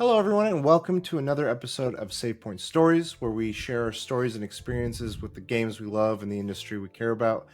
Hello, everyone, and welcome to another episode of Savepoint Stories, where we share our stories and experiences with the games we love and the industry we care about.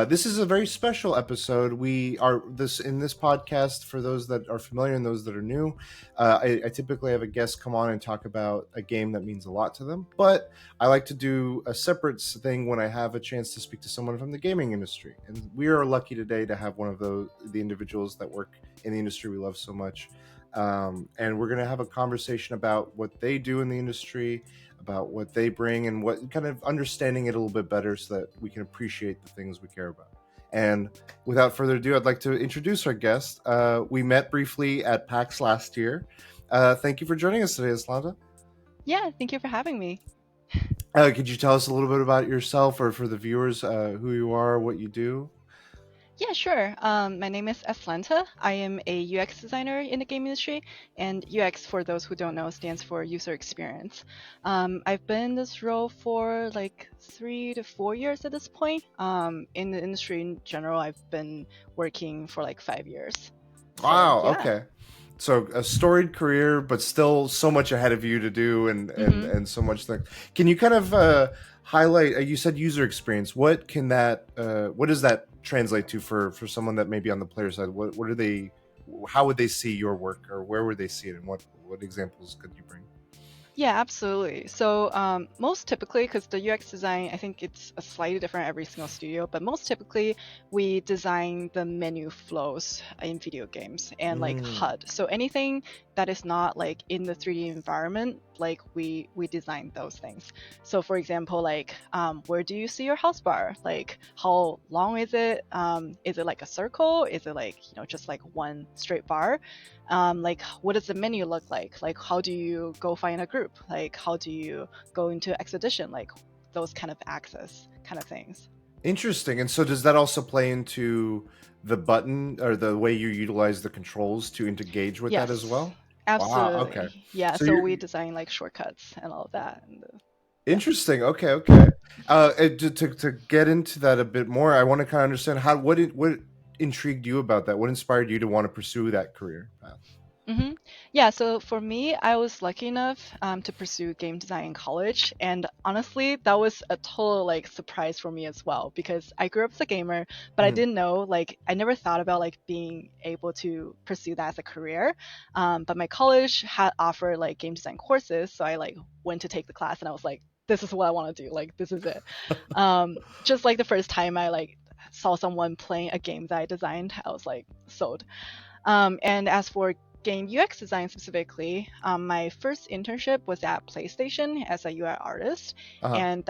This is a very special episode. We are this in this podcast for those that are familiar and those that are new. I typically have a guest come on and talk about a game that means a lot to them, but I like to do a separate thing when I have a chance to speak to someone from the gaming industry. And we are lucky today to have one of the individuals that work in the industry we love so much. And we're going to have a conversation about what they do in the industry, about what they bring, and what kind of understanding it a little bit better so that we can appreciate the things we care about. And without further ado, I'd like to introduce our guest. We met briefly at PAX last year. Thank you for joining us today, Aslanta. Yeah, thank you for having me. Could you tell us a little bit about yourself, or for the viewers, who you are, what you do? Yeah, sure. My name is Aslanta. I am a UX designer in the game industry, and UX, for those who don't know, stands for user experience. I've been in this role for like 3 to 4 years at this point. In the industry in general, I've been working for like 5 years. So, Wow. yeah. Okay. So a storied career, but still so much ahead of you to do, and so much things. Can you kind of highlight? You said user experience. What can that? What does that translate to for someone that may be on the player side? What are they? How would they see your work, or where would they see it, and what examples could you bring? Yeah, absolutely. So most typically, because the UX design, I think it's a slightly different every single studio, but most typically we design the menu flows in video games and like HUD. So anything that is not like in the 3D environment, like we design those things. So for example, like where do you see your house bar? Like how long is it? Is it like a circle? Is it like, just like one straight bar? Like what does the menu look like? Like how do you go find a group? Like how do you go into expedition? Like those kind of access kind of things. Interesting. And so does that also play into the button or the way you utilize the controls to engage with that as Yes, well? Wow. Okay. absolutely. Yeah, So so you're we design like shortcuts and all of that. And, yeah. interesting. Okay. Okay. To get into that a bit more, I want to kind of understand what intrigued you about that. What inspired you to want to pursue that career path? Yeah, so for me, I was lucky enough to pursue game design in college, and honestly, that was a total like surprise for me as well because I grew up as a gamer, but I Mhm. didn't know like I never thought about like being able to pursue that as a career. But my college had offered like game design courses, so I like went to take the class, and I was like, this is what I want to do. Like this is it. Just like the first time I like saw someone playing a game that I designed, I was like sold. And as for game UX design specifically, my first internship was at PlayStation as a UI artist, Uh-huh. and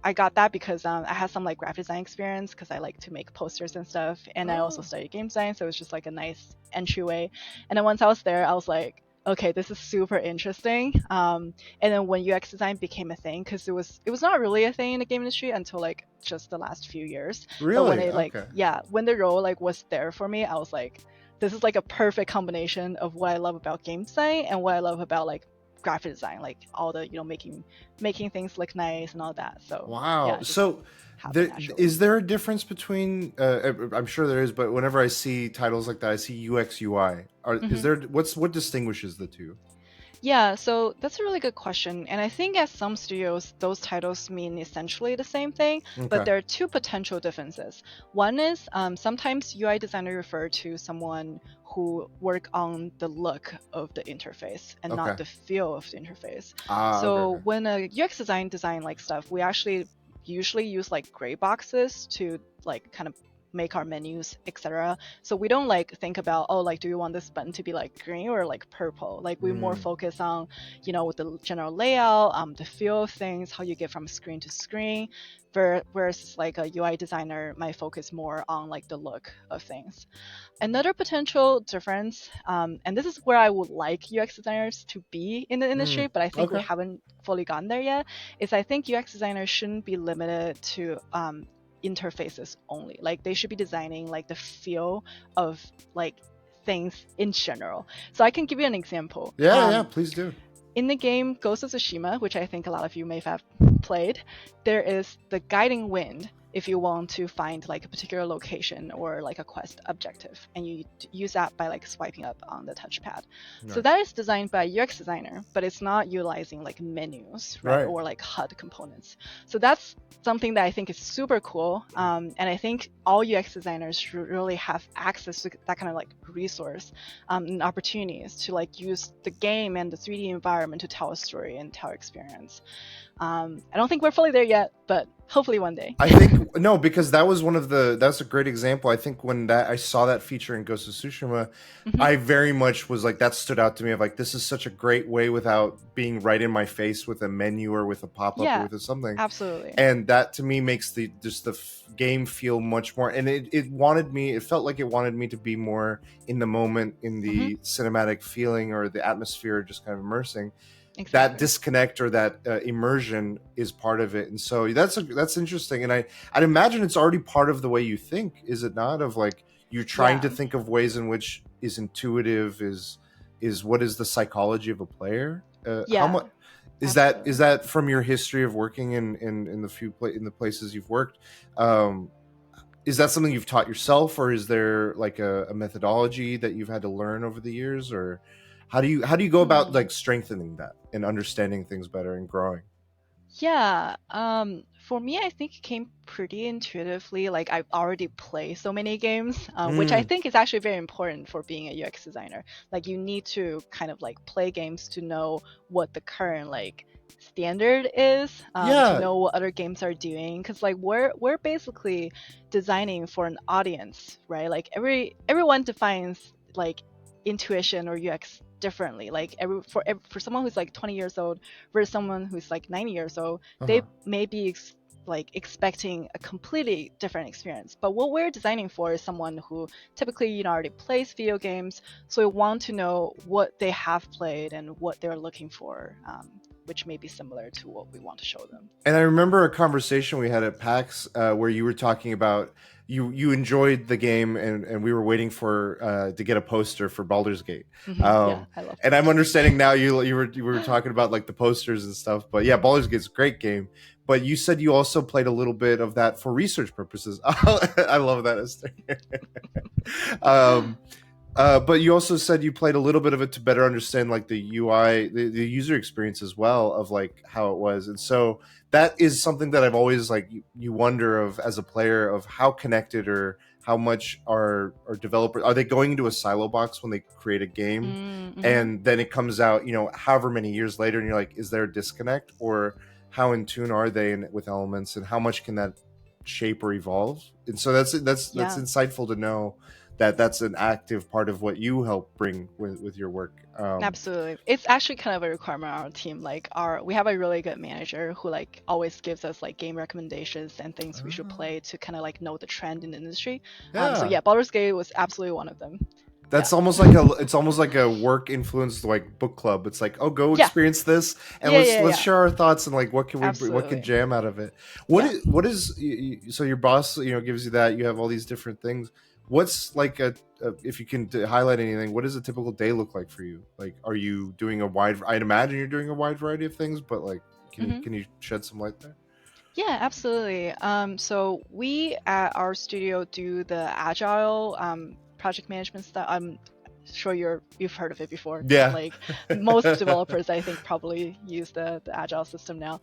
I got that because I had some like graphic design experience because I like to make posters and stuff, and I also Oh. studied game design, so it was just like a nice entryway. And then once I was there, I was like, okay, this is super interesting. And then when UX design became a thing, because it was not really a thing in the game industry until like just the last few years. But when Really? it like Okay. yeah, when the role like was there for me, I was like, this is like a perfect combination of what I love about game design and what I love about like graphic design, like all the making things look nice and all that. So yeah, Wow. it just So, happened naturally. is there a difference between? I'm sure there is, but whenever I see titles like that, I see UX UI. Is hmm there what distinguishes the two? Yeah, so that's a really good question. And I think at some studios, those titles mean essentially the same thing, but Okay. there are two potential differences. One is sometimes UI designer refer to someone who work on the look of the interface and not Okay. the feel of the interface. Okay. So Okay. when a UX design like stuff, we actually usually use like gray boxes to like kind of make our menus, etc. So we don't like think about, oh, like do you want this button to be like green or like purple? Like we more Mm. focus on, with the general layout, the feel of things, how you get from screen to screen. Versus like a UI designer might focus more on like the look of things. Another potential difference, and this is where I would like UX designers to be in the industry, Mm. but I think we Okay. haven't fully gotten there yet, is I think UX designers shouldn't be limited to interfaces only. Like they should be designing like the feel of like things in general. So I can give you an example. Yeah. Yeah. Please do. In the game Ghost of Tsushima, which I think a lot of you may have played, there is the guiding wind if you want to find like a particular location or like a quest objective, and you use that by like swiping up on the touchpad. So Right. that is designed by a UX designer, but it's not utilizing like menus, right, Right. or like HUD components. So that's something that I think is super cool, and I think all UX designers should really have access to that kind of like resource, and opportunities to like use the game and the 3D environment to tell a story and tell experience. I don't think we're fully there yet, but hopefully one day. I think no, because that was that's a great example. I think when that I saw that feature in Ghost of Tsushima, Mhm. I very much was like that stood out to me of like this is such a great way without being right in my face with a menu or with a pop up or Yeah, with something. absolutely. And that to me makes the just the game feel much more, and it felt like it wanted me to be more in the moment, in Hmm. the cinematic feeling or the atmosphere, just kind of immersing. That Exactly. disconnect or that immersion is part of it, and so that's interesting. And I'd imagine it's already part of the way you think, is it not, of like you're trying Yeah. to think of ways in which is intuitive, is what is the psychology of a player, how Yeah, much is absolutely. that from your history of working in the in the places you've worked? um is that something you've taught yourself, or is there like a methodology that you've had to learn over the years, or how do you go about Hmm. like strengthening that and understanding things better and growing? Yeah, for me, I think it came pretty intuitively. Like I've already played so many games, which I Mm, think is actually very important for being a UX designer. Like you need to kind of like play games to know what the current like standard is, to yeah. know what other games are doing. Because like we're basically designing for an audience, right? Like everyone defines like intuition or UX differently. Like for someone who's like 20 years old versus someone who's like 90 years old, they Uh-huh. may be like expecting a completely different experience. But what we're designing for is someone who typically already plays video games, so we want to know what they have played and what they're looking for, which may be similar to what we want to show them. And I remember a conversation we had at PAX, where you were talking about you enjoyed the game, and we were waiting for to get a poster for Baldur's Gate. Yeah, Um, I love and I'm Baldur's Gate. understanding now you were talking about like the posters and stuff. But yeah, Baldur's Gate's a great game. But you said you also played a little bit of that for research purposes. I love that, Esther. um, but you also said you played a little bit of it to better understand like the UI, the user experience as well, of like how it was. And so that is something that I've always like you wonder of as a player, of how connected or how much are developers, are they going into a silo box when they create a game, Mm-hmm. and then it comes out, however many years later, and you're like, is there a disconnect, or how in tune are they with elements, and how much can that shape or evolve? And so that's Yeah. insightful to know that that's an active part of what you help bring with your work. Absolutely. It's actually kind of a requirement on our team. Like we have a really good manager who like always gives us like game recommendations and things we should uh, play to kind of like know the trend in the industry. So yeah, yeah, Baldur's Gate was absolutely one of them. Yeah. that's almost like a work influenced like book club. It's like, oh, go Yeah. experience this, and Yeah, yeah, let's yeah. share our thoughts, and like what could Absolutely. jam out of it. Yeah. So your boss gives you that, you have all these different things. What's like a if you can highlight anything, what does a typical day look like for you? Like, are you doing a wide, I'd imagine you're doing a wide variety of things, but like, Hmm. can you shed some light there? Yeah, absolutely. So we at our studio do the agile project management stuff. I'm sure you've heard of it before. Yeah. Like most developers, I think probably use the agile system now.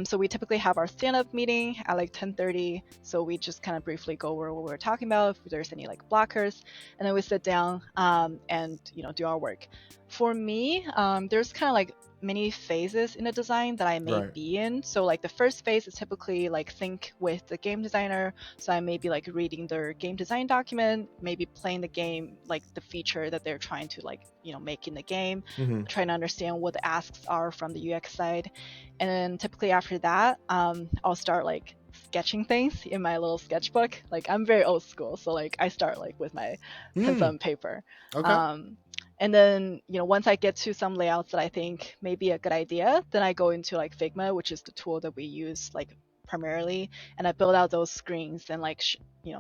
So we typically have our stand-up meeting at like 10:30. So we just kind of briefly go over what we're talking about, if there's any like blockers, and then we sit down and do our work. For me, there's kind of like many phases in the design that I may Right. be in. So like the first phase is typically like think with the game designer. So I may be like reading their game design document, maybe playing the game, like the feature that they're trying to like, make in the game, Hmm. trying to understand what the asks are from the UX side. And then typically after that, I'll start like sketching things in my little sketchbook. Like I'm very old school. So like I start like with my pencil Hmm. and paper. Okay. Um, and then, once I get to some layouts that I think may be a good idea, then I go into like Figma, which is the tool that we use like primarily, and I build out those screens and like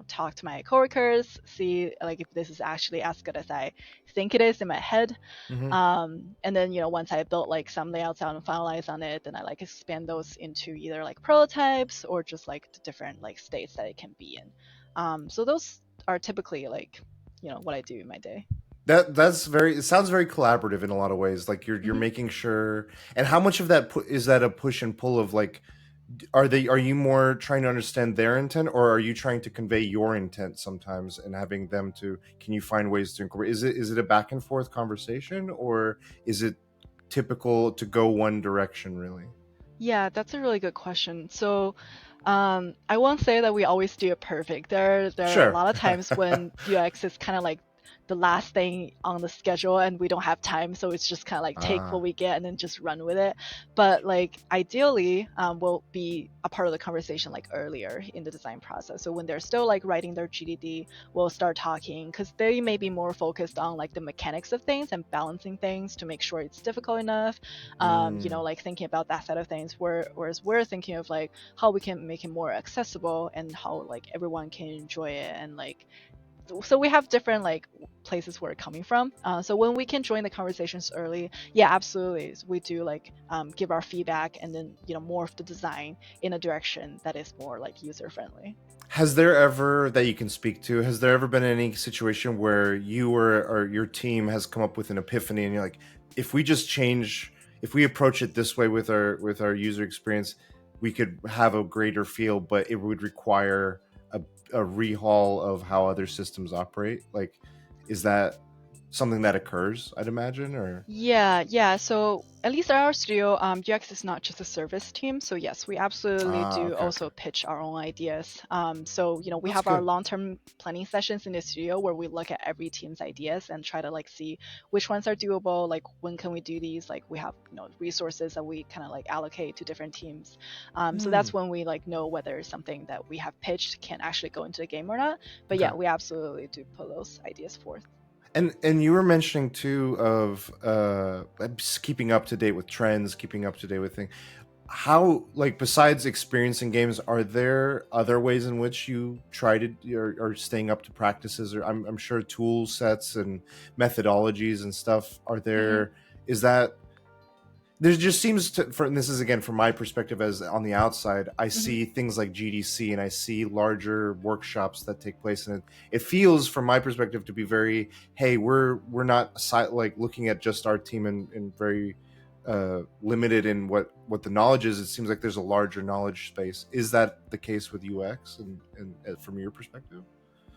talk to my coworkers, see like if this is actually as good as I think it is in my head. Hmm. And then once I built like some layouts out and finalize on it, then I like expand those into either like prototypes or just like the different like states that it can be in. So those are typically like what I do in my day. That's very. It sounds very collaborative in a lot of ways. Like you're Hmm. making sure. And how much of that is that a push and pull of like, are you more trying to understand their intent, or are you trying to convey your intent sometimes and having them to, can you find ways to incorporate, is it a back and forth conversation, or is it typical to go one direction really? Yeah, that's a really good question. So, I won't say that we always do it perfect. There are a Sure. lot of times when UX is kind of like the last thing on the schedule and we don't have time, so it's just kind of like take what Ah. we get and then just run with it. But like ideally, we'll be a part of the conversation like earlier in the design process. So when they're still like writing their GDD, we'll start talking because they may be more focused on like the mechanics of things and balancing things to make sure it's difficult enough, Mm. like thinking about that side of things, whereas we're thinking of like how we can make it more accessible and how like everyone can enjoy it. And like so we have different like places where it's coming from. So when we can join the conversations early, yeah, absolutely, we do like give our feedback and then morph the design in a direction that is more like user friendly. Has there ever, that you can speak to, has there ever been any situation where you or your team has come up with an epiphany and you're like, if we just change, if we approach it this way with our user experience, we could have a greater feel, but it would require a, a rehaul of how other systems operate? Like, is that something that occurs, I'd imagine, or? Yeah. So at least at our studio, UX is not just a service team. So yes, we absolutely Ah, do okay, okay. also pitch our own ideas. So we That's have our good. long-term planning sessions in the studio where we look at every team's ideas and try to like see which ones are doable. Like when can we do these? Like we have resources that we kind of like allocate to different teams. So Hmm. that's when we like know whether something that we have pitched can actually go into the game or not. But Okay. yeah, we absolutely do put those ideas forth. And you were mentioning too of keeping up to date with trends, keeping up to date with things. How, like, besides experiencing games, are there other ways in which you try to, or staying up to practices, or I'm sure tool sets and methodologies and stuff? Are Hmm. there, is that, there just seems to, for, and this is again from my perspective as on the outside, I Hmm. see things like GDC and I see larger workshops that take place, and it feels from my perspective to be very, hey, we're not like looking at just our team and very limited in what the knowledge is. It seems like there's a larger knowledge space. Is that the case with UX and from your perspective?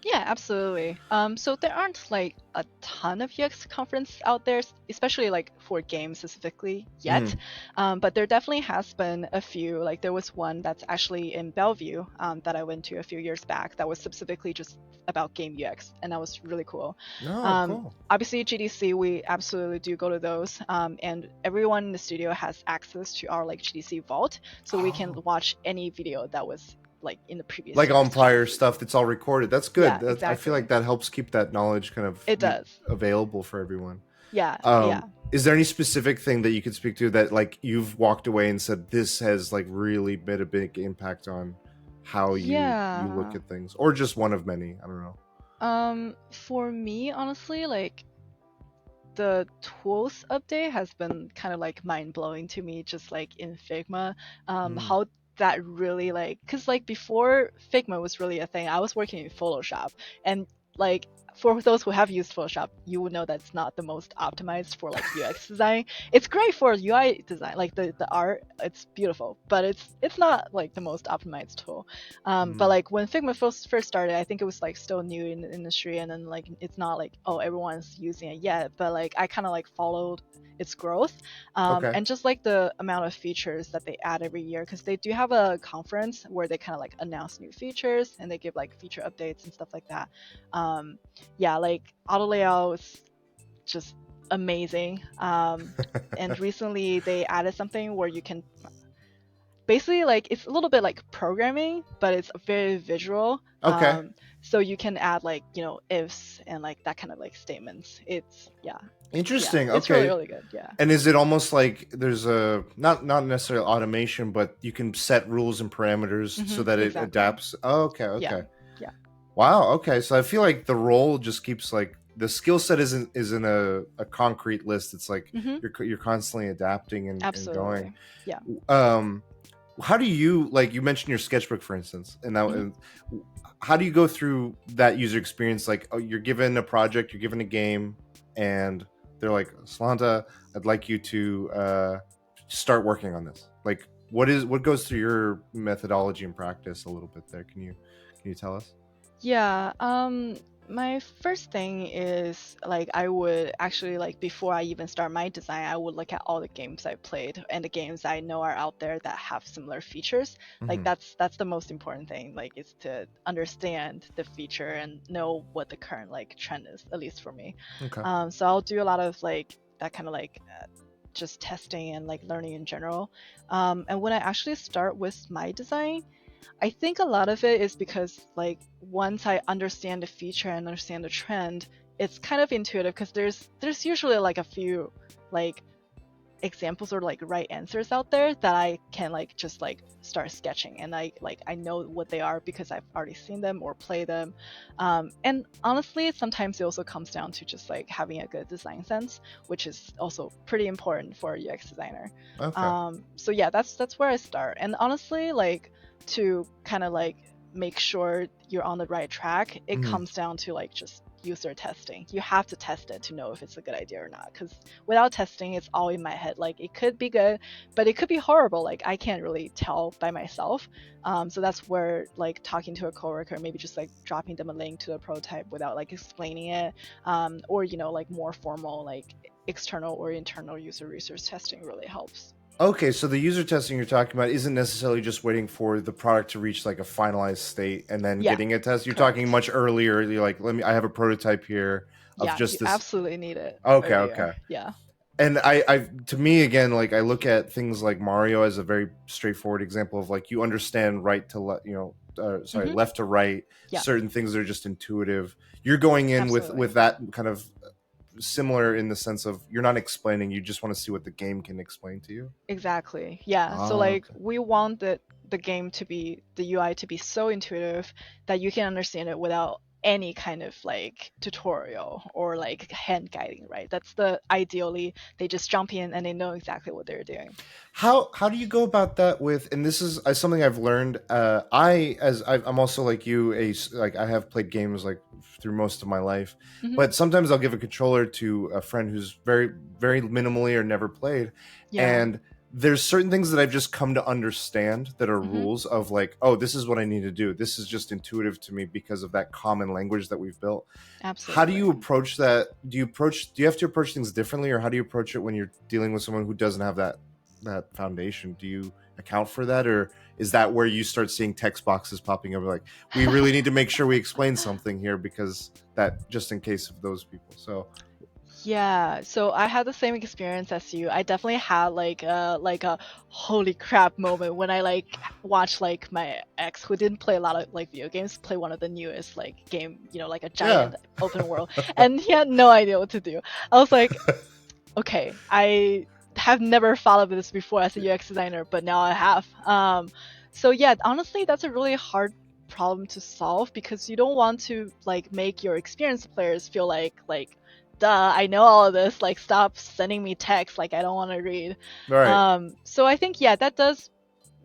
Yeah, absolutely. So there aren't like a ton of UX conference out there, especially like for games specifically yet. Mm. But there definitely has been a few. Like there was one that's actually in Bellevue that I went to a few years back that was specifically just about game UX, and that was really cool. No, cool. Obviously, GDC, we absolutely do go to those, and everyone in the studio has access to our like GDC vault, so we can Oh, watch any video that was like in the previous like on year's prior GDC. stuff that's all recorded. That's good. Yeah, I feel like exactly. that helps keep that knowledge kind of It does. available for everyone. Yeah, yeah. Is there any specific thing that you could speak to that like you've walked away and said this has like really made a big impact on how you look Yeah. at things, or just one of many? I don't know. For me, honestly, like the tools update has been kind of like mind blowing to me, just like in Figma. Mm. How that really like, cause like before Figma was really a thing, I was working in Photoshop, and like for those who have used Photoshop, you would know that's not the most optimized for like UX design. It's great for UI design, like the art, it's beautiful, but it's not like the most optimized tool. But Mm. like when Figma first started, I think it was like still new in the industry, and then like it's not like oh everyone's using it yet. But like I kind of like followed its growth, Okay. and just like the amount of features that they add every year, because they do have a conference where they kind of like announce new features and they give like feature updates and stuff like that. Um, yeah, like auto layout is just amazing. And recently they added something where you can basically like it's a little bit like programming, but it's very visual. Okay. So you can add like, ifs and like that kind of like statements. It's yeah, Interesting. it's really Okay. really good. Yeah. And is it almost like there's a not necessarily automation, but you can set rules and parameters so that it Exactly. adapts? Oh, okay, Yeah. okay. Yeah. Wow, okay. So I feel like the role just keeps like the skill set isn't a concrete list. It's like you're constantly adapting and going. Absolutely. Yeah. Um how do you, like, you mentioned your sketchbook for instance, and how do you go through that user experience? Like, oh, you're given a project, you're given a game, and they're like, Aslanta, I'd like you to start working on this. Like, what goes through your methodology and practice a little bit there? Can you tell us? Yeah, my first thing is like I would actually like before I even start my design, I would look at all the games I played and the games I know are out there that have similar features. Like Mm-hmm. that's the most important thing, like is to understand the feature and know what the current like trend is, at least for me. Okay. So I'll do a lot of like that kind of like just testing and like learning in general. And when I actually start with my design, I think a lot of it is because like once I understand the feature and understand the trend, it's kind of intuitive because there's usually like a few like examples or like right answers out there that I can like just like start sketching, and I know what they are because I've already seen them or play them. And honestly, sometimes it also comes down to just like having a good design sense, which is also pretty important for a UX designer. Okay. So yeah, that's where I start. And honestly, like to kind of like make sure you're on the right track, it Mm-hmm. comes down to like just user testing. You have to test it to know if it's a good idea or not, because without testing it's all in my head. Like it could be good, but it could be horrible. Like I can't really tell by myself. So that's where like talking to a coworker, maybe just like dropping them a link to the prototype without like explaining it, or like more formal like external or internal user research testing really helps. Okay, so the user testing you're talking about isn't necessarily just waiting for the product to reach like a finalized state and then Yeah, getting it tested. You're talking correct. much earlier. You're like, I have a prototype here of Yeah, you just this. absolutely need it Okay, okay. earlier. Yeah. And to me again, like I look at things like Mario as a very straightforward example of like you understand right to sorry, Hmm. left to right. Yeah, Certain things are just intuitive. You're going in with absolutely. that kind of similar in the sense of you're not explaining. You just want to see what the game can explain to you. Exactly. Yeah. So Ah, like okay. we want the game to be the UI to be so intuitive that you can understand it without any kind of like tutorial or like hand guiding, right? That's the ideally they just jump in and they know exactly what they're doing. How do you go about that with, and this is something I've learned. I'm also like you, like I have played games like through most of my life, Hmm. but sometimes I'll give a controller to a friend who's very minimally or never played, Yeah. and there's certain things that I've just come to understand that are Hmm. rules of like, oh, this is what I need to do. This is just intuitive to me because of that common language that we've built. How do you Absolutely. approach that? Do you have to approach things differently, or how do you approach it when you're dealing with someone who doesn't have that foundation? Do you account for that, or is that where you start seeing text boxes popping up like, we really need to make sure we explain something here because that, just in case of those people? So Yeah, so I had the same experience as you. I definitely had like a holy crap moment when I like watched like my ex who didn't play a lot of like video games play one of the newest like game, like a yeah. giant open world, and he had no idea what to do. I was like, okay, I have never thought of this before as a UX designer, but now I have. So yeah, honestly, that's a really hard problem to solve because you don't want to like make your experienced players feel like duh, I know all of this, like stop sending me text, like I don't want to read. All right. So I think yeah, that does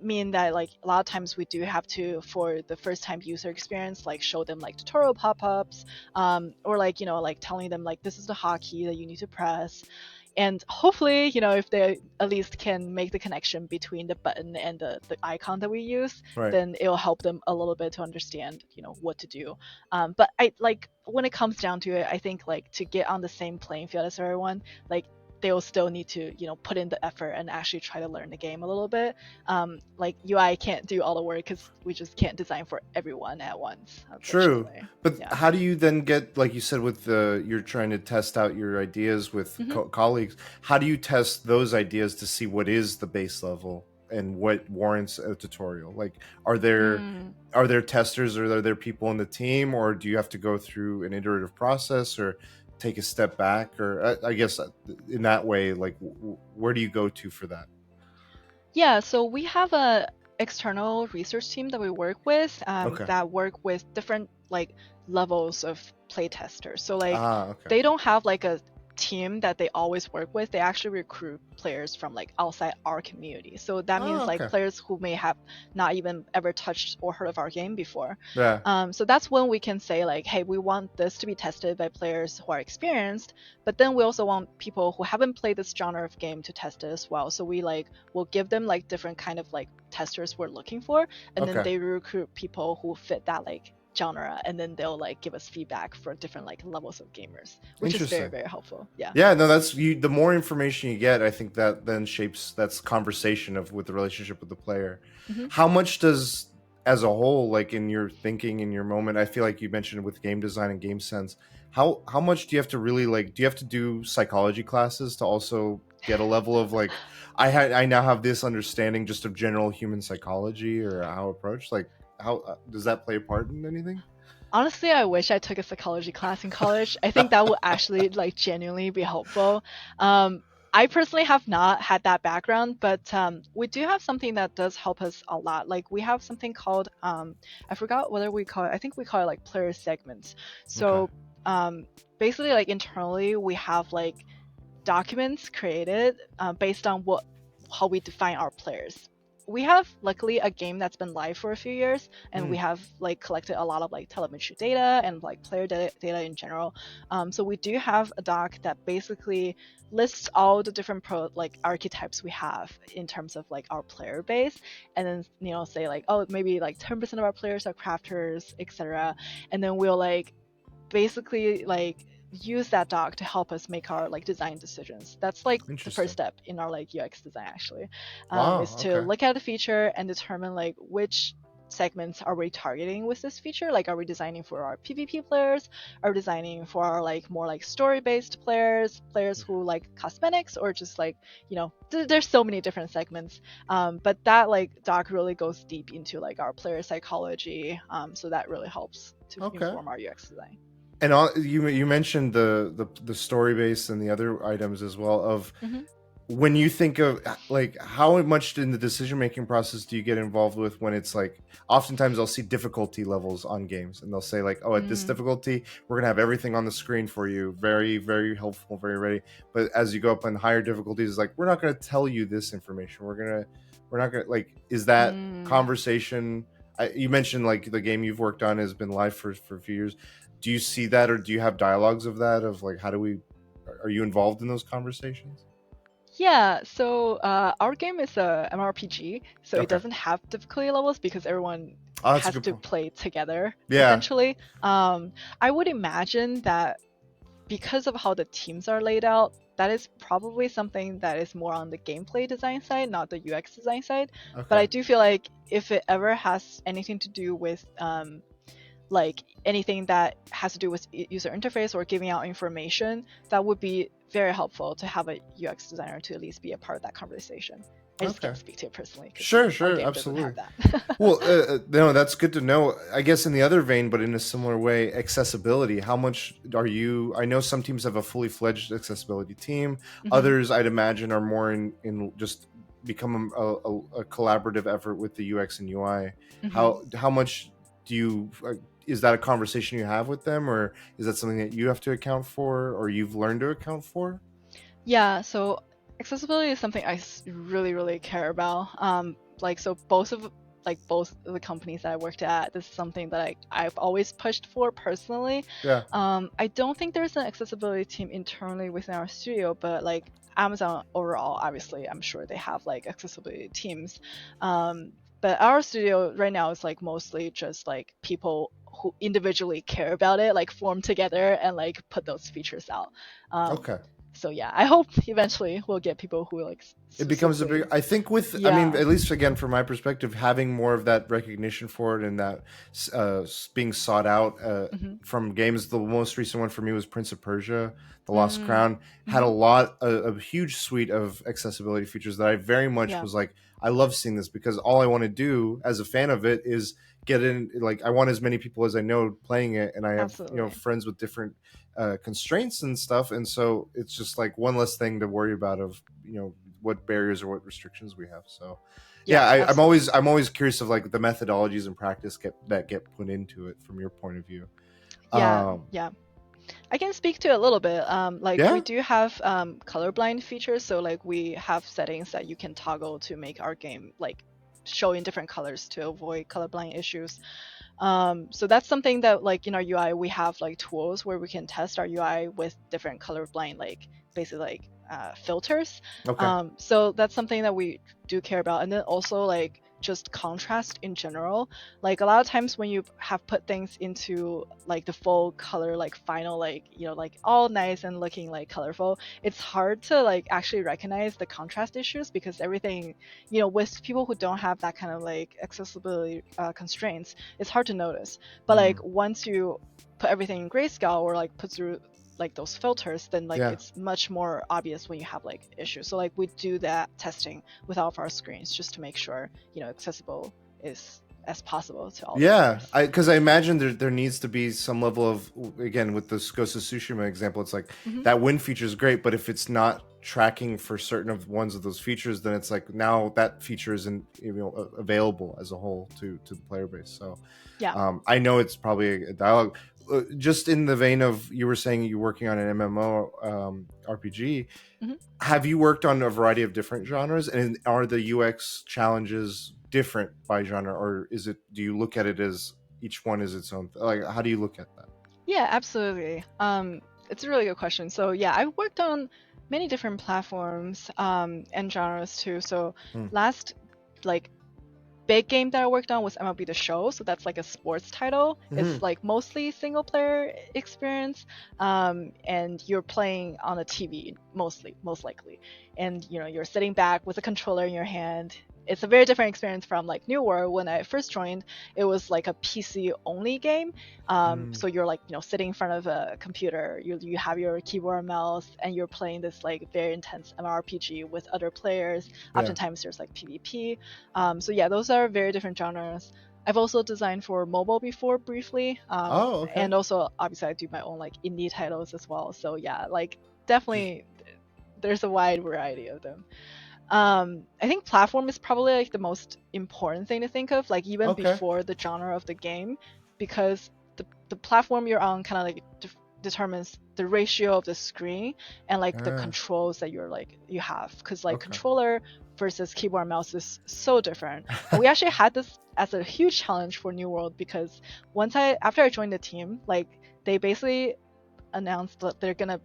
mean that like a lot of times we do have to, for the first time user experience, like show them like tutorial pop-ups, or like like telling them like this is the hotkey that you need to press, and hopefully if they at least can make the connection between the button and the icon that we use, Right. then it'll help them a little bit to understand what to do. But I like when it comes down to it, I think like to get on the same playing field as everyone, like they'll still need to put in the effort and actually try to learn the game a little bit. Like UI can't do all the work because we just can't design for everyone at once, True. unfortunately. But Yeah. how do you then get, like you said, with you're trying to test out your ideas with Hmm. colleagues? How do you test those ideas to see what is the base level? and what warrants a tutorial? Like, are there Mm. are there testers, or are there people in the team, or do you have to go through an iterative process, or take a step back, or I guess in that way, like where do you go to for that? Yeah, so we have a external research team that we work with Okay. that work with different like levels of play testers. So like Okay. they don't have like a team that they always work with. They actually recruit players from like outside our community. So that means like Okay. players who may have not even ever touched or heard of our game before. Yeah. So that's when we can say like, hey, we want this to be tested by players who are experienced, but then we also want people who haven't played this genre of game to test it as well. So we like will give them like different kind of like testers we're looking for, and then Okay. they recruit people who fit that like genre, and then they'll like give us feedback for different like levels of gamers, which is very Interesting. very helpful. Yeah. Yeah, no, that's you. The more information you get, I think that then shapes that's conversation of with the relationship with the player. Hmm. How much does, as a whole, like in your thinking in your moment, I feel like you mentioned with game design and game sense. How much do you have to really like? Do you have to do psychology classes to also get a level of like? I now have this understanding just of general human psychology or how approach. Like, how does that play a part in anything? Honestly, I wish I took a psychology class in college. I think that would actually like genuinely be helpful. Um, I personally have not had that background, but we do have something that does help us a lot. Like we have something called I forgot whether we call it. I think we call it like player segments. Okay. So basically, like internally, we have like documents created based on what how we define our players. We have luckily a game that's been live for a few years, and we Mm, have like collected a lot of like telemetry data and like player data in general. So we do have a doc that basically lists all the different like archetypes we have in terms of like our player base, and then say like, oh, maybe like 10% of our players are crafters, etc. And then we'll like basically like use that doc to help us make our like design decisions. That's like the first interesting. step in our like UX design actually, is Wow. to Okay. look at the feature and determine like which segments are we targeting with this feature. Like, are we designing for our PvP players? Are we designing for our like more like story based players who like cosmetics, or just like there's so many different segments. But that like doc really goes deep into like our player psychology. So that really helps to Okay. inform our UX design. And you mentioned the story base and the other items as well. Of Hmm. when you think of like how much in the decision making process do you get involved with when it's like oftentimes I'll see difficulty levels on games and they'll say like, oh, at this Mm, difficulty we're gonna have everything on the screen for you, very very helpful, very ready. But as you go up on higher difficulties, it's like we're not gonna tell you this information. We're not gonna like. Is that mm. conversation? You mentioned like the game you've worked on has been live for a few years. Do you see that, or do you have dialogues of that, of like how do we are you involved in those conversations? Yeah, so our game is a MMORPG, so it Okay. doesn't have difficulty levels because everyone Oh, that's a has good to point. play together, Yeah. essentially. I would imagine that because of how the teams are laid out, that is probably something that is more on the gameplay design side, not the UX design side. But Okay. I do feel like if it ever has anything to do with like anything that has to do with user interface or giving out information, that would be very helpful to have a UX designer to at least be a part of that conversation. I just Okay. can't speak to it personally because Sure. our Sure. game doesn't have Absolutely. that. Well, no, that's good to know. I guess in the other vein, but in a similar way, accessibility. How much are you? I know some teams have a fully fledged accessibility team. Hmm. Others, I'd imagine, are more in just become a collaborative effort with the UX and UI. Hmm. How much do you? Is that a conversation you have with them, or is that something that you have to account for, or you've learned to account for? Yeah, so accessibility is something I really, really care about. Like so both of the companies that I worked at, this is something that I've always pushed for personally. Yeah. I don't think there's an accessibility team internally within our studio, but like Amazon overall, obviously, I'm sure they have like accessibility teams. But our studio right now is like mostly just like people who individually care about it, like form together and like put those features out. Um, Okay. so yeah, I hope eventually we'll get people who like It becomes a big, specifically. I think with, I mean, Yeah. at least again from my perspective, having more of that recognition for it and that being sought out Hmm. from games. The most recent one for me was Prince of Persia: The Lost Mm. Crown. Had Hmm. a huge suite of accessibility features that I very much Yeah. was like, I love seeing this because all I want to do as a fan of it is get in. Like I want as many people as I know playing it, and I have Absolutely. friends with different constraints and stuff, and so it's just like one less thing to worry about of what barriers or what restrictions we have. So Yeah, yeah, absolutely. I'm always curious of like the methodologies and practice that get put into it from your point of view. Yeah, um yeah. I can speak to it a little bit. Like we yeah. do have colorblind features, so like we have settings that you can toggle to make our game like show in different colors to avoid colorblind issues. So that's something that like in our UI we have like tools where we can test our UI with different colorblind like basically like filters. Okay. So that's something that we do care about, and then also like just contrast in general. Like a lot of times when you have put things into like the full color, like final, like like all nice and looking like colorful, it's hard to like actually recognize the contrast issues because everything, with people who don't have that kind of like accessibility constraints, it's hard to notice. But like Mm. once you put everything in grayscale or like put through like those filters, then like Yeah. it's much more obvious when you have like issues. So like we do that testing with all of our screens just to make sure accessible is as possible to all the Yeah, players. because I imagine there needs to be some level of, again, with this Ghost of Tsushima example, it's like Hmm. that wind feature is great, but if it's not tracking for certain of ones of those features, then it's like now that feature isn't available as a whole to the player base. So Yeah. I know it's probably a dialogue. Just in the vein of you were saying you're working on an MMO RPG, Hmm. have you worked on a variety of different genres, and are the UX challenges different by genre, or do you look at it as each one is its own like how do you look at that? Yeah, absolutely. It's a really good question. So yeah, I've worked on many different platforms and genres too. So Hmm. last like big game that I worked on was MLB The Show. So that's like a sports title. Mm-hmm. It's like mostly single player experience, and you're playing on a TV most likely, and you're sitting back with a controller in your hand. It's a very different experience from like New World. When I first joined, it was like a PC only game. Mm. So you're like sitting in front of a computer. You have your keyboard and mouse, and you're playing this like very intense MMORPG with other players. Yeah. Oftentimes there's like PvP. So yeah, those are very different genres. I've also designed for mobile before briefly, Oh, okay. and also obviously I do my own like indie titles as well. So yeah, like Just definitely there's a wide variety of them. I think platform is probably like the most important thing to think of, like even okay. before the genre of the game, because the platform you're on kind of like determines the ratio of the screen and like the Ah, controls that you have, because like okay. controller versus keyboard and mouse is so different. And we actually had this as a huge challenge for New World because after I joined the team, like they basically announced that they're gonna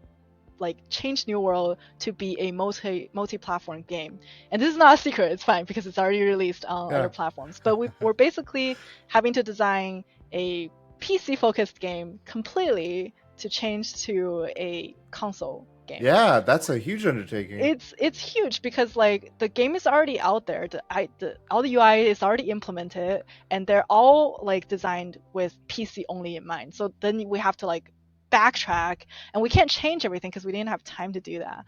like change New World to be a multi-platform game. And this is not a secret, it's fine because it's already released on other Yeah. platforms. But we're basically having to design a PC focused game completely to change to a console game. Yeah, that's a huge undertaking. It's huge because like the game is already out there. All the UI is already implemented, and they're all like designed with PC only in mind. So then we have to like backtrack, and we can't change everything because we didn't have time to do that.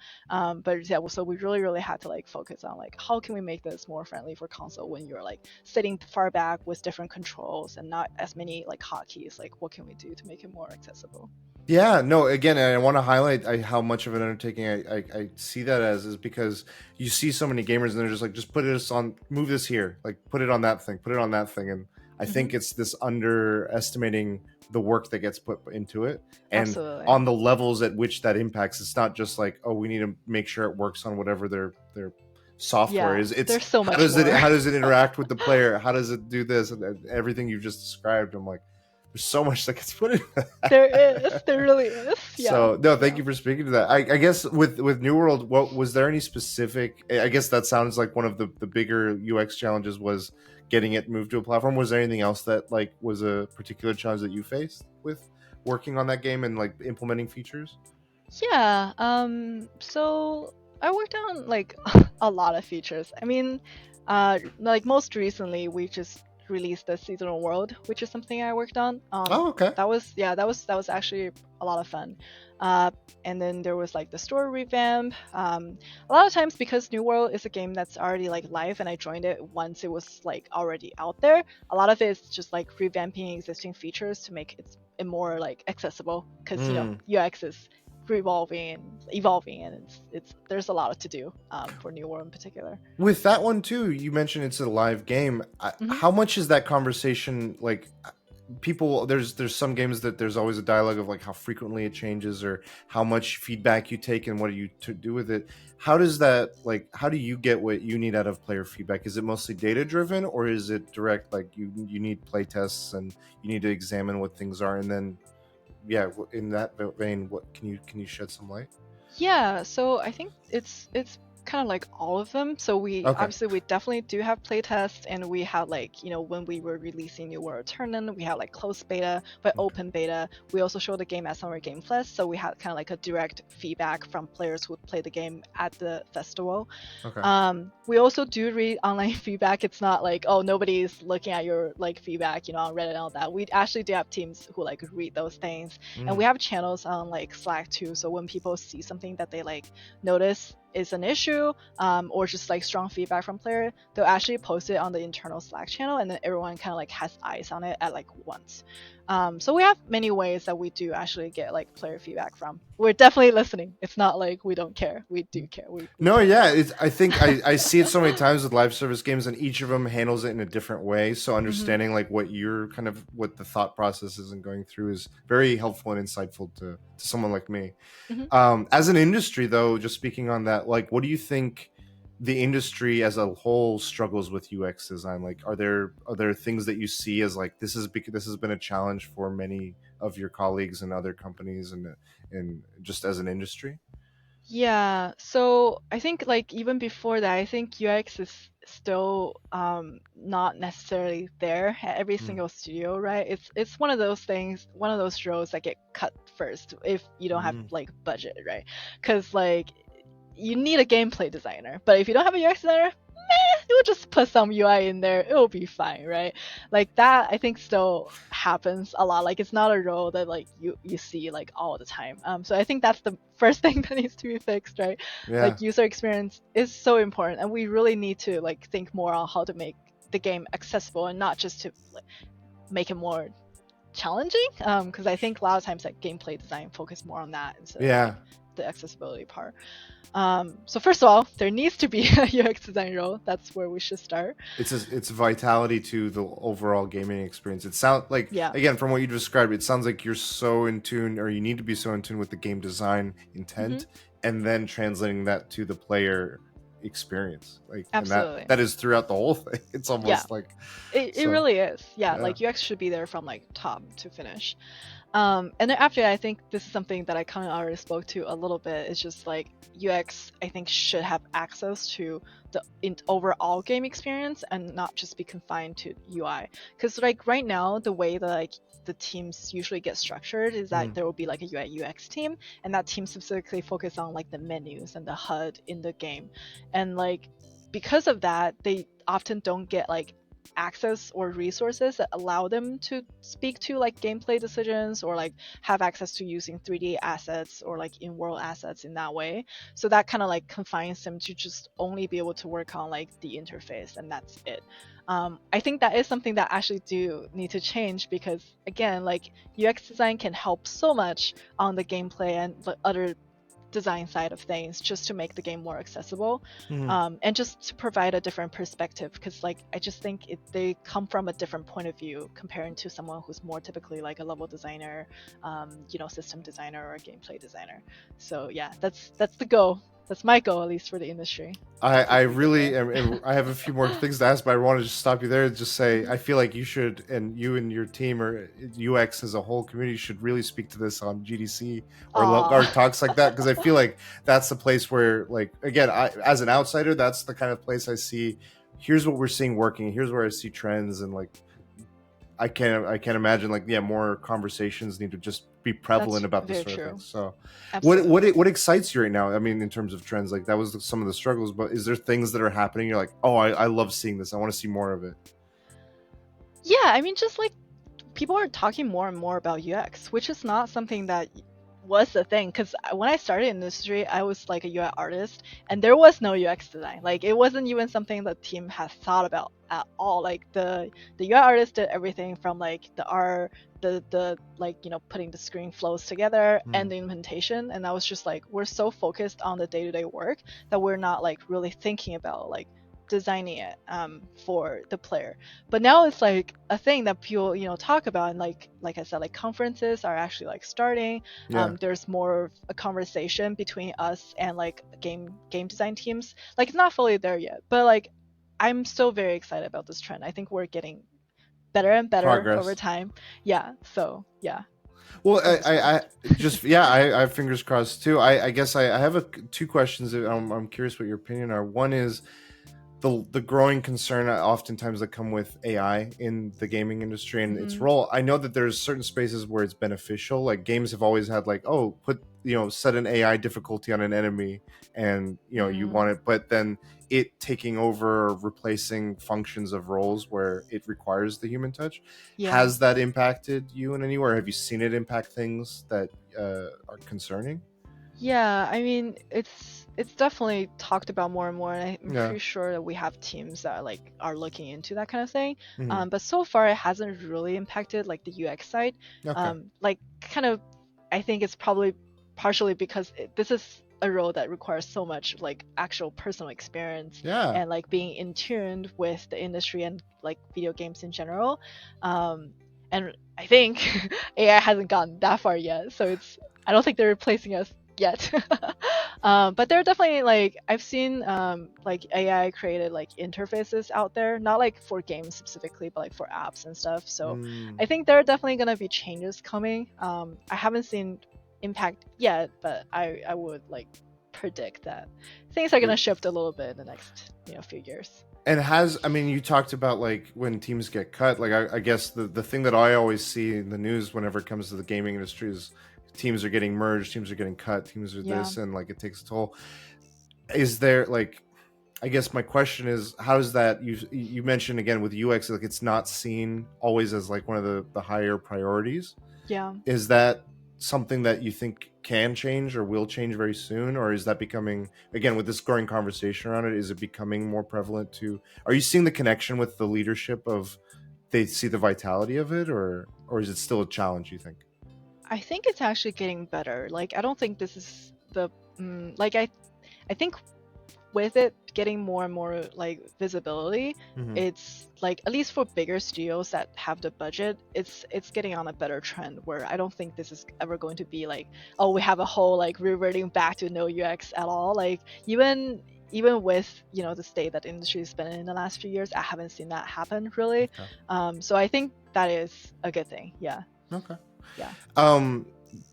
But yeah, so we really had to like focus on like how can we make this more friendly for console when you're like sitting far back with different controls and not as many like hotkeys. Like what can we do to make it more accessible? Yeah, no, again, I want to highlight how much of an undertaking I see that as, is because you see so many gamers and they're just like, just put this on, move this here, like put it on that thing, put it on that thing. And I Hmm. think it's this underestimating the work that gets put into it and Absolutely. on the levels at which that impacts. It's not just like, oh, we need to make sure it works on whatever their software Yeah, is. It's there's so much more. how does it interact with the player? How does it do this? And everything you've just described, I'm like, there's so much that gets put in There really is. Yeah, so no, thank yeah. you for speaking to that. I guess with New World, what was there any specific, I guess that sounds like one of the bigger UX challenges was getting it moved to a platform. Was there anything else that like was a particular challenge that you faced with working on that game and like implementing features? Yeah, so I worked on like a lot of features. I mean, like most recently, we just released the seasonal world, which is something I worked on. Oh, okay. That was actually a lot of fun. Uh, and then there was like the story revamp. A lot of times, because New World is a game that's already like live, and I joined it once it was like already out there. A lot of it is just like revamping existing features to make it more like accessible, because Mm. UX is revolving and evolving, and it's there's a lot to do for New World in particular. With that one too, you mentioned it's a live game. Hmm. How much is that conversation like? People, there's some games that there's always a dialogue of like how frequently it changes or how much feedback you take and what do you to do with it. How does that, like, how do you get what you need out of player feedback? Is it mostly data driven, or is it direct, like you need play tests and you need to examine what things are, and then yeah, in that vein, what can you shed some light? Yeah, so I think it's kind of like all of them. So Okay. we definitely do have playtests, and we had like when we were releasing New World Tournament, we had like closed beta, but Okay. open beta. We also showed the game at Summer Game Fest, so we had kind of like a direct feedback from players who play the game at the festival. Okay. We also do read online feedback. It's not like, oh, nobody's looking at your like feedback, on Reddit and all that. We actually do have teams who like read those things, and we Mm. have channels on like Slack too. So when people see something that they like notice is an issue, or just like strong feedback from player, they'll actually post it on the internal Slack channel, and then everyone kind of like has eyes on it at like once. So we have many ways that we do actually get like player feedback from. We're definitely listening. It's not like we don't care. We do care. We No, care a yeah, lot. it's. I think I see it so many times with live service games, and each of them handles it in a different way. So Hmm. understanding like what the thought process is and going through is very helpful and insightful to someone like me. Hmm. As an industry, though, just speaking on that, like, what do you think the industry as a whole struggles with UX design? Like, are there things that you see as like this has been a challenge for many of your colleagues and other companies and just as an industry? Yeah, so I think like even before that, I think UX is still not necessarily there at every Mm. single studio, right? It's one of those things, one of those roles that get cut first if you don't have Mm. like budget, right? Because like you need a gameplay designer, but if you don't have a UX designer, you'll just put some UI in there, it'll be fine, right? Like that, I think still happens a lot. Like it's not a role that like you see like all the time. So I think that's the first thing that needs to be fixed, right? Yeah. Like user experience is so important, and we really need to like think more on how to make the game accessible and not just to like, make it more challenging. Because I think a lot of times like gameplay design focus more on that instead of like Yeah. the accessibility part. So first of all, there needs to be a UX design role. That's where we should start. It's vitality to the overall gaming experience. It sounds like, Yeah. again, from what you described, it sounds like you're so in tune, or you need to be so in tune with the game design Hmm. intent, and then translating that to the player experience. Like, and that Absolutely. that is throughout the whole thing. It's Yeah. almost like It so. really is. Yeah. Yeah. Like UX should be there from like top to finish. And then after that, I think this is something that I kind of already spoke to a little bit. It's just like UX, I think, should have access to the overall game experience and not just be confined to UI. Because like right now, the way that like the teams usually get structured is that Mm. there will be like a UI UX team, and that team specifically focus on like the menus and the HUD in the game, and like because of that, they often don't get like access or resources that allow them to speak to like gameplay decisions or like have access to using 3D assets or like in-world assets in that way. So that kind of like confines them to just only be able to work on like the interface, and that's it. I think that is something that actually do need to change, because again, like UX design can help so much on the gameplay and the other design side of things, just to make the game more accessible, Mm. and just to provide a different perspective, because like I just think they come from a different point of view comparing to someone who's more typically like a level designer, system designer or a gameplay designer. So yeah, that's the goal. That's my goal, at least for the industry, I if we get really there. am, and I have a few more things to ask, but I want to just stop you there and just say Mhm. I feel like you should, and you and your team or UX as a whole community should really speak to this on GDC or Aw. talks like that, because I feel like that's the place where, like, again, as an outsider, that's the kind of place I see. Here's what we're seeing working. Here's where I see trends, and like I can't imagine, like, yeah, more conversations need to just be prevalent That's about this very sort of thing. true. So Absolutely. what excites you right now? I mean, in terms of trends, like that was some of the struggles, but is there things that are happening? You're like, oh, I love seeing this. I want to see more of it. Yeah, I mean, just like people are talking more and more about UX, which is not something that was the thing. Because when I started in the industry, I was like a UI artist, and there was no UX design. Like it wasn't even something the team had thought about at all. Like the UI artist did everything from like the art, the like putting the screen flows together Hmm. and the implementation. And I was just like, we're so focused on the day-to-day work that we're not like really thinking about like designing it for the player. But now it's like a thing that people talk about, and like I said, like conferences are actually like starting. Yeah, There's more of a conversation between us and like game design teams. Like it's not fully there yet, but like I'm still very excited about this trend. I think we're getting better and better over progress. time. Yeah, so yeah, Well, fingers I crossed. just yeah, I have fingers crossed too. I guess I have two questions that I'm curious what your opinion are. One is the growing concern oftentimes that come with AI in the gaming industry and its Hmm. role. I know that there's certain spaces where it's beneficial. Like games have always had like, oh, put set an AI difficulty on an enemy, and you Hmm. want it, but then it taking over or replacing functions of roles where it requires the human touch. Yeah. Has that impacted you in any way? Have you seen it impact things that are concerning? Yeah, I mean, it's definitely talked about more and more, and I'm Yeah. pretty sure that we have teams that like are looking into that kind of thing. Hmm. But so far, it hasn't really impacted like the UX side. Okay. Like kind of, I think it's probably partially because this is a role that requires so much like actual personal experience Yeah. and like being in tune with the industry and like video games in general. Um, and I think AI hasn't gotten that far yet, so it's I don't think they're replacing us yet. But there are definitely like I've seen like AI created like interfaces out there, not like for games specifically, but like for apps and stuff. So Mm. I think there are definitely gonna be changes coming. I haven't seen impact yet, but I would like predict that things are gonna shift a little bit in the next few years. And has I mean, you talked about like when teams get cut. Like I guess the thing that I always see in the news whenever it comes to the gaming industry is teams are getting merged, teams are getting cut, teams are Yeah. this, and like it takes a toll. Is there like I guess my question is how is that you mentioned again with UX like it's not seen always as like one of the higher priorities. Yeah. Is that something that you think can change or will change very soon, or is that becoming again with this growing conversation around it? Is it becoming more prevalent to? Are you seeing the connection with the leadership of they see the vitality of it, or is it still a challenge? You think? I think it's actually getting better. Like I don't think this is the like I think with it getting more and more like visibility, Mm-hmm. it's like at least for bigger studios that have the budget, it's getting on a better trend where I don't think this is ever going to be like, oh, we have a whole like reverting back to no UX at all. Like even with the state that the industry has been in the last few years, I haven't seen that happen really. Okay. So I think that is a good thing. Yeah. Okay. Yeah. Um,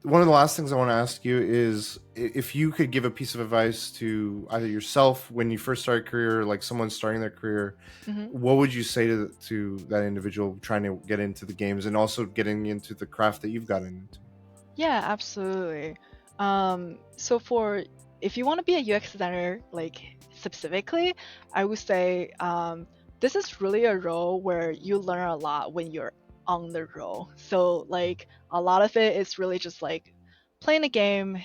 One of the last things I want to ask you is if you could give a piece of advice to either yourself when you first started a career, like someone starting their career, Hmm. what would you say to that individual trying to get into the games and also getting into the craft that you've gotten into? Yeah, absolutely. So for if you want to be a UX designer, like specifically, I would say this is really a role where you learn a lot when you're on the role. So like a lot of it is really just like playing a game,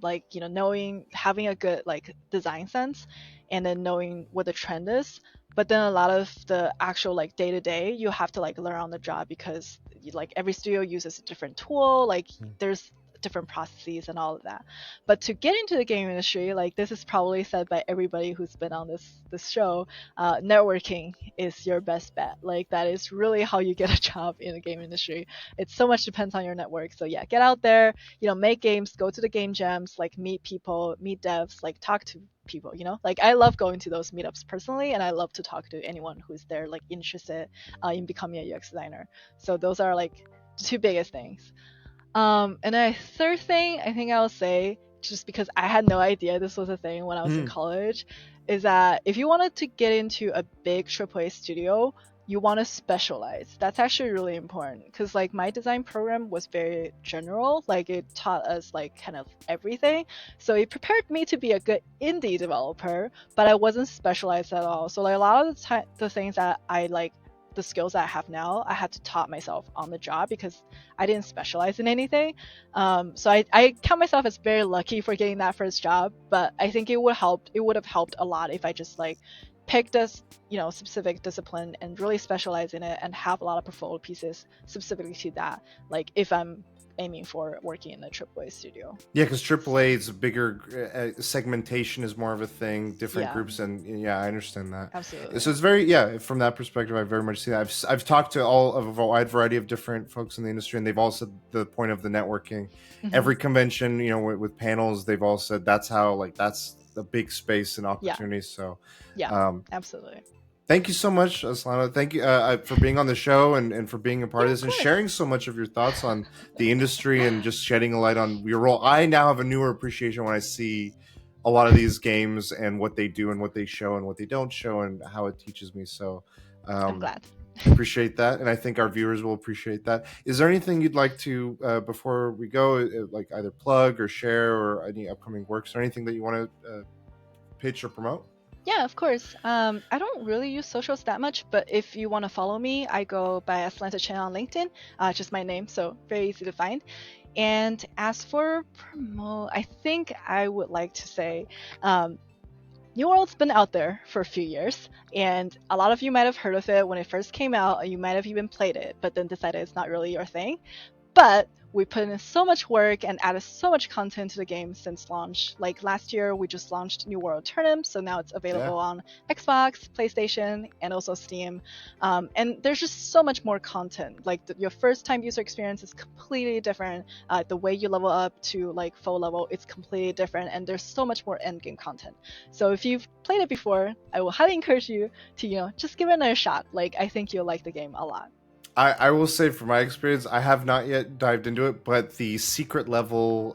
like knowing having a good like design sense, and then knowing what the trend is. But then a lot of the actual like day to day, you have to like learn on the job because like every studio uses a different tool. Like there's different processes and all of that. But to get into the game industry, like this is probably said by everybody who's been on this show, networking is your best bet. Like that is really how you get a job in the game industry. It so much depends on your network. So yeah, get out there, make games, go to the game jams, like meet people, meet devs, like talk to people. Like I love going to those meetups personally, and I love to talk to anyone who's there like interested in becoming a UX designer. So those are like the two biggest things. And then a third thing I think I'll say, just because I had no idea this was a thing when I was in Hmm. college, is that if you wanted to get into a big AAA studio, you want to specialize. That's actually really important because like my design program was very general, like it taught us like kind of everything. So it prepared me to be a good indie developer, but I wasn't specialized at all. So like a lot of the time, the things that I like the skills that I have now, I had to taught myself on the job because I didn't specialize in anything. So I count myself as very lucky for getting that first job, but I think it would have helped a lot if I just like picked a specific discipline and really specialize in it and have a lot of portfolio pieces specifically to that, like if I'm aiming for working in a AAA studio. Yeah, because AAA is a bigger segmentation is more of a thing, different Yeah, groups, and yeah, I understand that. absolutely. So it's very, yeah, from that perspective, I very much see that. I've talked to all of a wide variety of different folks in the industry, and they've all said the point of the networking. Every convention, with panels, they've all said that's how, like, that's the big space and Yeah, opportunities. So, yeah, absolutely. thank you so much, Aslanta. Thank you for being on the show and for being a part Yeah, of of this and course. sharing so much of your thoughts on the industry and just shedding a light on your role. I now have a newer appreciation when I see a lot of these games and what they do and what they show and what they don't show and how it teaches me. So I'm glad. appreciate that. And I think our viewers will appreciate that. Is there anything you'd like to, before we go, like either plug or share or any upcoming works or anything that you want to pitch or promote? Yeah, of course. I don't really use socials that much, but if you want to follow me, I go by Aslanta Chen on LinkedIn. Just my name, so very easy to find. And as for promote, I think I would like to say, New World's been out there for a few years, and a lot of you might have heard of it when it first came out, or you might have even played it, but then decided it's not really your thing. But we put in so much work and added so much content to the game since launch. Like last year, we just launched New World Tournament, so now it's available on Xbox, PlayStation, and also Steam. And there's just so much more content. Like your first-time user experience is completely different. The way you level up to like full level, it's completely different, and there's so much more endgame content. So if you've played it before, I will highly encourage you to just give it another shot. Like I think you'll like the game a lot. I will say from my experience, I have not yet dived into it, but the secret level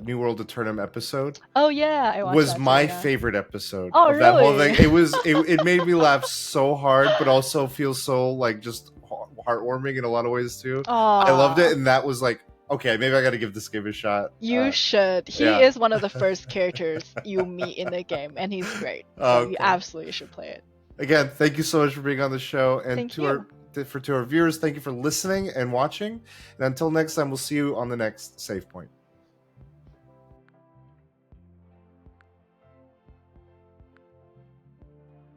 New World of Turnham episode Oh yeah, I watched was that too. my Yeah. favorite episode Oh of that whole really? thing. It made me laugh so hard, but also feel so like just heartwarming in a lot of ways too. I loved it, Aw, and that was like, okay, maybe I got to give this game a shot. you should. He Yeah. is one of the first characters you meet in the game, and he's great. So you Okay. absolutely should play it. Again, thank you so much for being on the show, and Thank you. to our viewers, thank you for listening and watching. And until next time, we'll see you on the next Save Point.